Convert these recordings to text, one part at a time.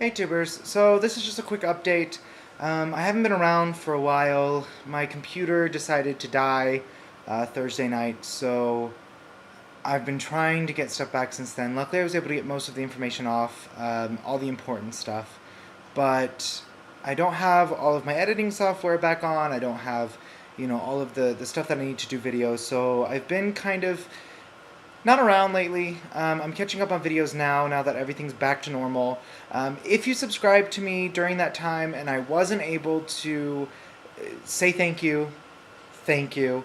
Hey tubers, so this is just a quick update. I haven't been around for a while. My computer decided to die Thursday night, so I've been trying to get stuff back since then. Luckily I was able to get most of the information off, all the important stuff, but I don't have all of my editing software back on. I don't have, all of the stuff that I need to do videos, so I've been kind of not around lately. I'm catching up on videos now that everything's back to normal. If you subscribed to me during that time and I wasn't able to say thank you, thank you.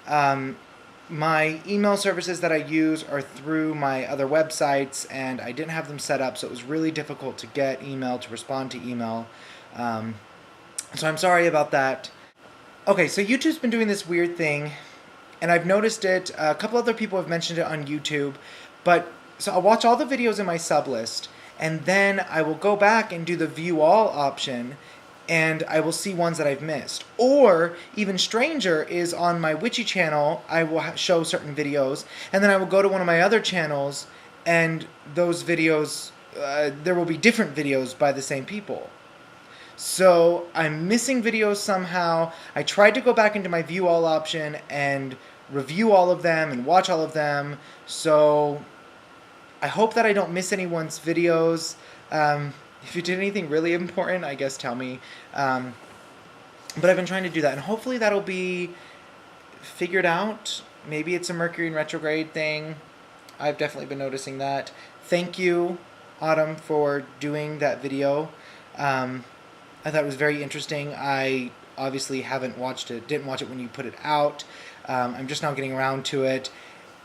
My email services that I use are through my other websites, and I didn't have them set up, so it was really difficult to get email, to respond to email. So I'm sorry about that. Okay, so YouTube's been doing this weird thing, and I've noticed it. A couple other people have mentioned it on YouTube, but so I'll watch all the videos in my sub list, and then I will go back and do the view all option, and I will see ones that I've missed. Or, even stranger, is on my Witchy channel, I will show certain videos, and then I will go to one of my other channels, and those videos, there will be different videos by the same people. So I'm missing videos somehow. I tried to go back into my view all option and review all of them and watch all of them. So I hope that I don't miss anyone's videos. If you did anything really important, I guess tell me. But I've been trying to do that, and hopefully that'll be figured out. Maybe it's a Mercury in retrograde thing. I've definitely been noticing that. Thank you, Autumn, for doing that video. I thought it was very interesting. I obviously didn't watch it when you put it out. I'm just now getting around to it,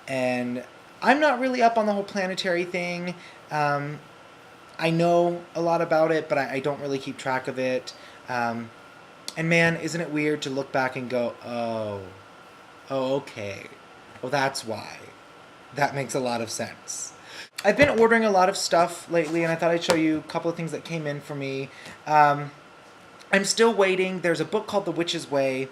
and I'm not really up on the whole planetary thing. I know a lot about it, but I don't really keep track of it. And man, isn't it weird to look back and go, oh, okay. Well, that's why. That makes a lot of sense. I've been ordering a lot of stuff lately, and I thought I'd show you a couple of things that came in for me. I'm still waiting. There's a book called The Witch's Way,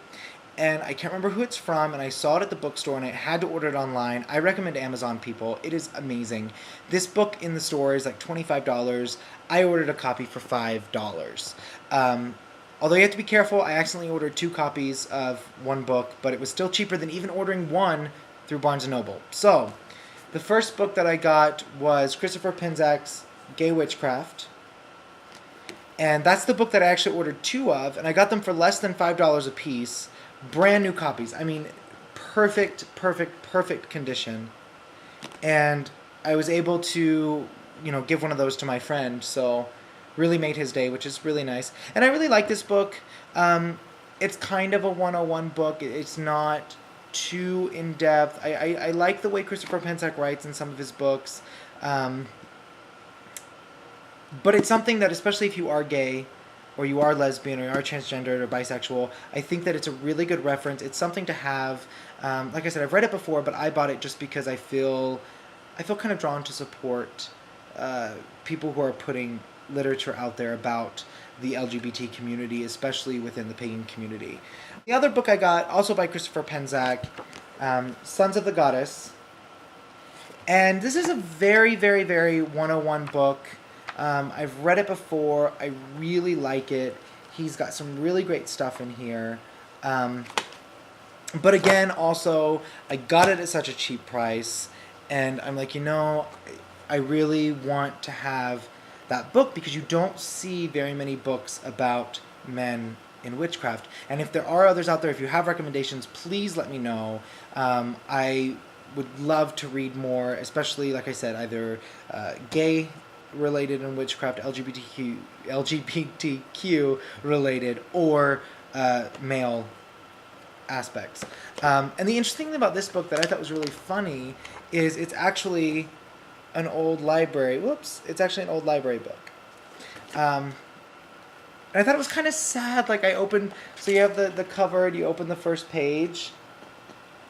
and I can't remember who it's from, and I saw it at the bookstore, and I had to order it online. I recommend Amazon, people. It is amazing. This book in the store is like $25. I ordered a copy for $5. Although you have to be careful, I accidentally ordered 2 copies of one book, but it was still cheaper than even ordering one through Barnes & Noble. So, the first book that I got was Christopher Penczak's Gay Witchcraft. And that's the book that I actually ordered 2 of, and I got them for less than $5 a piece. Brand new copies. I mean, perfect condition. And I was able to, give one of those to my friend, so really made his day, which is really nice. And I really like this book. It's kind of a 101 book. It's not too in-depth. I like the way Christopher Penczak writes in some of his books. But it's something that, especially if you are gay, or you are lesbian, or you are transgendered, or bisexual, I think that it's a really good reference. It's something to have. Like I said, I've read it before, but I bought it just because I feel kind of drawn to support people who are putting literature out there about the LGBT community, especially within the pagan community. The other book I got, also by Christopher Penczak, Sons of the Goddess. And this is a very 101 book. I've read it before. I really like it. He's got some really great stuff in here. But again, also, I got it at such a cheap price, and I'm like, I really want to have that book, because you don't see very many books about men in witchcraft. And if there are others out there, if you have recommendations, please let me know. I would love to read more, especially, like I said, either gay related in witchcraft, LGBTQ related, or male aspects. And the interesting thing about this book that I thought was really funny is it's actually an old library. It's actually an old library book. And I thought it was kind of sad. Like, so you have the cover, and you open the first page,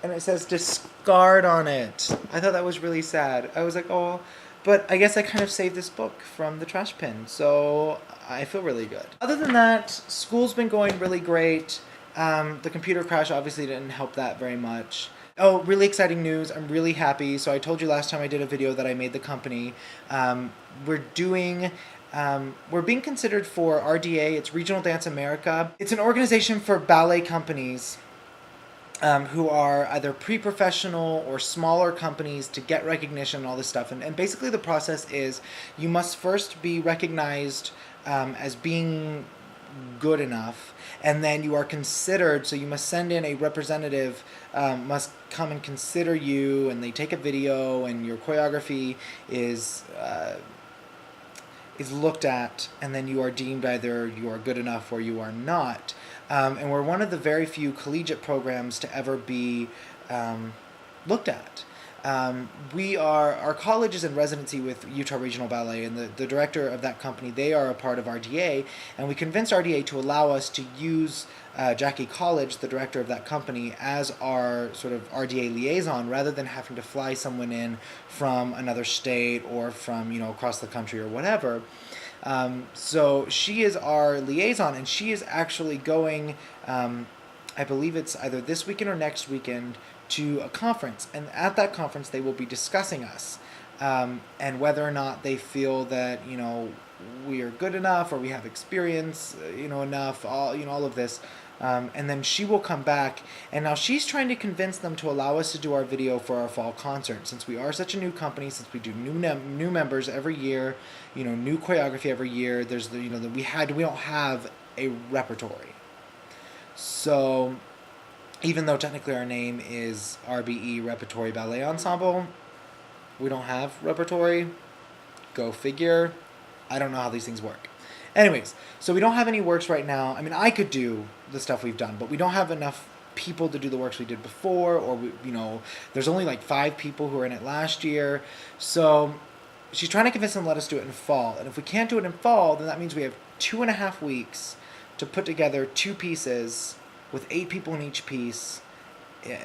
and it says discard on it. I thought that was really sad. I was like, oh. But I guess I kind of saved this book from the trash bin, so I feel really good. Other than that, school's been going really great. The computer crash obviously didn't help that very much. Oh, really exciting news. I'm really happy. So I told you last time I did a video that I made the company. We're doing We're being considered for RDA. It's Regional Dance America. It's an organization for ballet companies who are either pre-professional or smaller companies to get recognition and all this stuff. And basically the process is you must first be recognized as being good enough, and then you are considered, so you must send in a representative, must come and consider you, and they take a video, and your choreography is looked at, and then you are deemed either you are good enough or you are not. And we're one of the very few collegiate programs to ever be looked at. Our college is in residency with Utah Regional Ballet, and the director of that company, they are a part of RDA, and we convinced RDA to allow us to use Jackie College, the director of that company, as our sort of RDA liaison, rather than having to fly someone in from another state or from, across the country or whatever. So she is our liaison, and she is actually going, I believe it's either this weekend or next weekend, to a conference. And at that conference, they will be discussing us and whether or not they feel that, we are good enough or we have experience, enough, all of this. And then she will come back, and now she's trying to convince them to allow us to do our video for our fall concert. Since we are such a new company, since we do new members every year, new choreography every year, there's we don't have a repertory. So even though technically our name is RBE Repertory Ballet Ensemble, we don't have repertory. Go figure. I don't know how these things work. Anyways, so we don't have any works right now. I mean, I could do the stuff we've done, but we don't have enough people to do the works we did before, or there's only like 5 people who were in it last year. So she's trying to convince them to let us do it in fall. And if we can't do it in fall, then that means we have 2.5 weeks to put together 2 pieces with 8 people in each piece,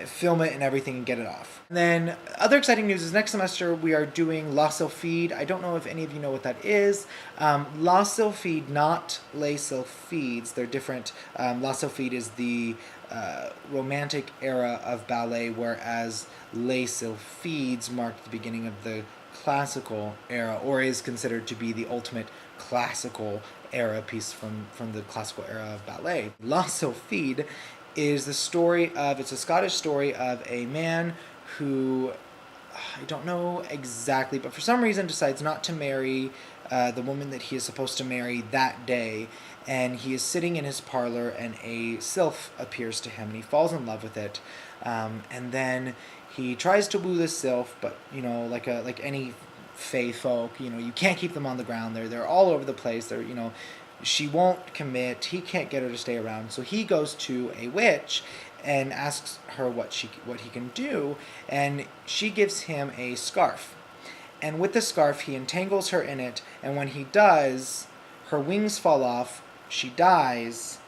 film it and everything, and get it off. And then other exciting news is next semester we are doing La Sylphide. I don't know if any of you know what that is. La Sylphide, not Les Sylphides. They're different. La Sylphide is the romantic era of ballet, whereas Les Sylphides marked the beginning of the classical era, or is considered to be the ultimate classical era piece from the classical era of ballet. La Sylphide is the story of, it's a Scottish story of a man who, I don't know exactly, but for some reason decides not to marry the woman that he is supposed to marry that day, and he is sitting in his parlor, and a sylph appears to him, and he falls in love with it, and then he tries to woo this sylph, but like any fae folk, you can't keep them on the ground. They're all over the place. She won't commit. He can't get her to stay around. So he goes to a witch and asks her what he can do, and she gives him a scarf. And with the scarf, he entangles her in it, and when he does, her wings fall off, she dies,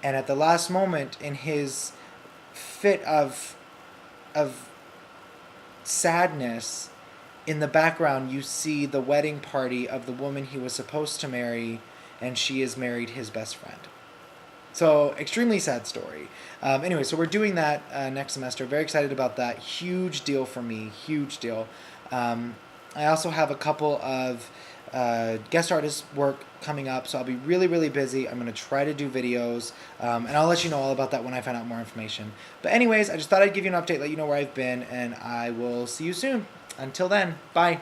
and at the last moment, in his fit of sadness, in the background you see the wedding party of the woman he was supposed to marry, and she has married his best friend. So, extremely sad story. Anyway, so we're doing that next semester. Very excited about that. Huge deal for me. Huge deal. I also have a couple of guest artist work coming up, so I'll be really, really busy. I'm going to try to do videos, and I'll let you know all about that when I find out more information. But anyways, I just thought I'd give you an update, let you know where I've been, and I will see you soon. Until then, bye.